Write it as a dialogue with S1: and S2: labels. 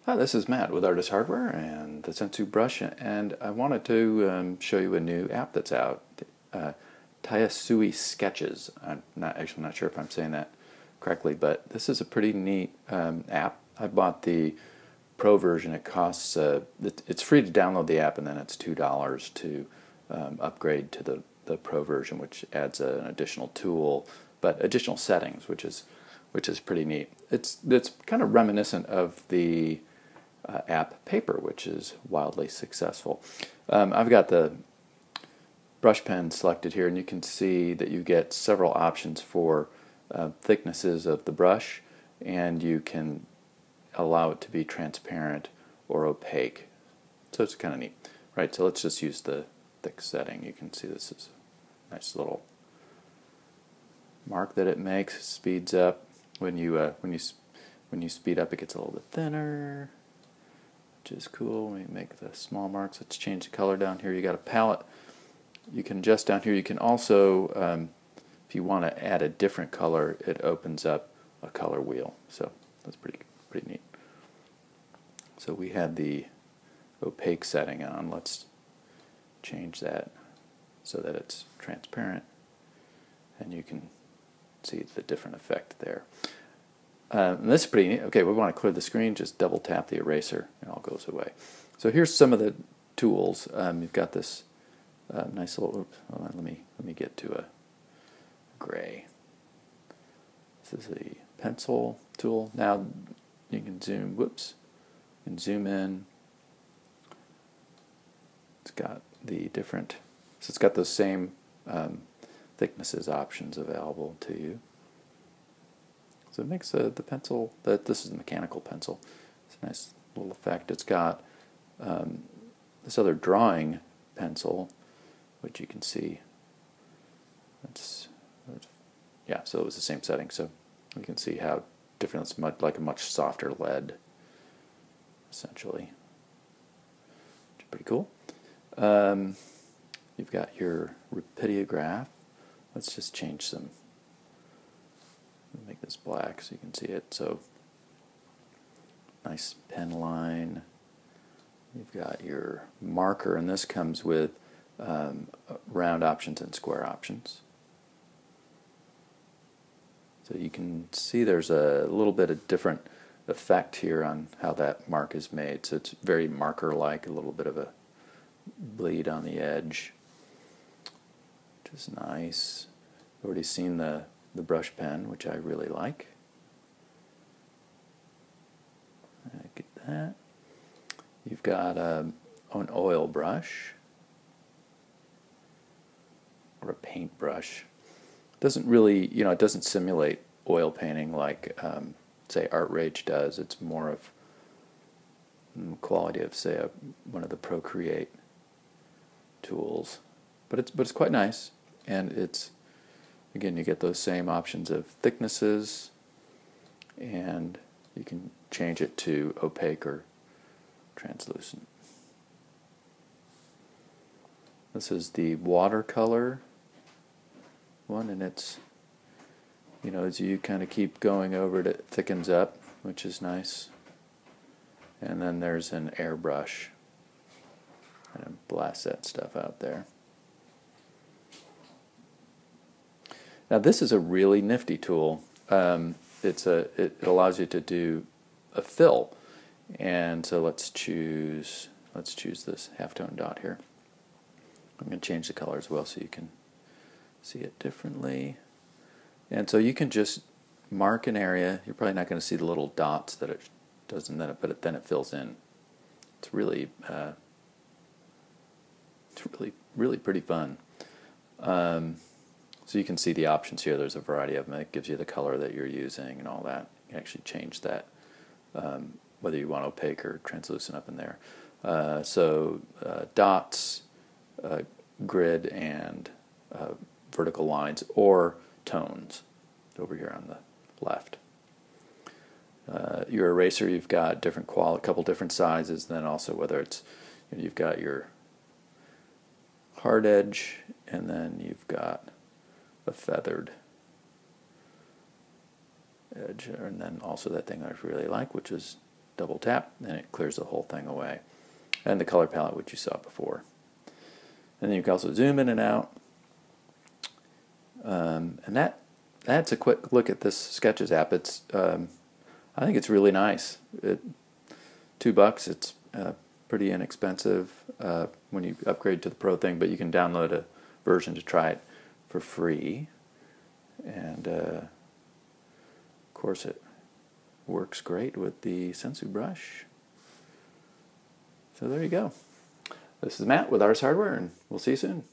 S1: Hi, this is Matt with Artist Hardware and the Sensu brush, and I wanted to show you a new app that's out, Taisui Sketches. I'm not sure if I'm saying that correctly, but this is a pretty neat app. I bought the Pro version. It costs it's free to download the app, and then it's $2 to upgrade to the Pro version, which adds an additional tool, but additional settings, which is pretty neat. It's kind of reminiscent of the app Paper, which is wildly successful. I've got the brush pen selected here, and you can see that you get several options for thicknesses of the brush, and you can allow it to be transparent or opaque. So it's kind of neat. Right, so let's just use the thick setting. You can see this is a nice little mark that it makes. Speeds up when you speed up. It gets a little bit thinner, which is cool. When you make the small marks, let's change the color down here. You got a palette. You can adjust down here. You can also, if you want to add a different color, it opens up a color wheel. So that's pretty neat. So we had the opaque setting on. Let's change that so that it's transparent, and you can see the different effect there. And this is pretty neat. Okay, we want to clear the screen, just double tap the eraser, and it all goes away. So here's some of the tools. You've got this nice little. Hold on, let me get to a gray. This is a pencil tool. Now you can zoom. Whoops. You can zoom in. It's got the different. So it's got those same thicknesses options available to you. So it makes the pencil, this is a mechanical pencil. It's a nice little effect. It's got this other drawing pencil, which you can see. Yeah, so it was the same setting. So you can see how different. It's like a much softer lead, essentially. Which is pretty cool. You've got your rapidograph. Let's just change some. Make this black so you can see it. So nice pen line. You've got your marker, and this comes with round options and square options. So you can see there's a little bit of different effect here on how that mark is made. So it's very marker-like, a little bit of a bleed on the edge, which is nice. I've already seen the brush pen, which I really like. Get that. You've got an oil brush or a paint brush. It doesn't really, it doesn't simulate oil painting like, say, Art Rage does. It's more of quality of, say, one of the Procreate tools. But it's quite nice, and it's, again, you get those same options of thicknesses, and you can change it to opaque or translucent. This is the watercolor one, and it's, as you kind of keep going over it, it thickens up, which is nice. And then there's an airbrush, and blast that stuff out there. Now this is a really nifty tool. It allows you to do a fill, and so let's choose this halftone dot here. I'm going to change the color as well so you can see it differently. And so you can just mark an area. You're probably not going to see the little dots that it does, but then it fills in. It's really pretty fun. So you can see the options here. There's a variety of them. It gives you the color that you're using and all that. You can actually change that, whether you want opaque or translucent up in there. Dots, grid, and vertical lines, or tones over here on the left. Your eraser, you've got a couple different sizes. Then also whether it's, you've got your hard edge, and then you've got a feathered edge, and then also that thing I really like, which is double tap, and it clears the whole thing away. And the color palette, which you saw before. And then you can also zoom in and out. And that's a quick look at this Sketches app. It's I think it's really nice. $2. It's pretty inexpensive when you upgrade to the Pro thing, but you can download a version to try it for free. And of course, it works great with the Sensu brush. So there you go. This is Matt with Artist Hardware, and we'll see you soon.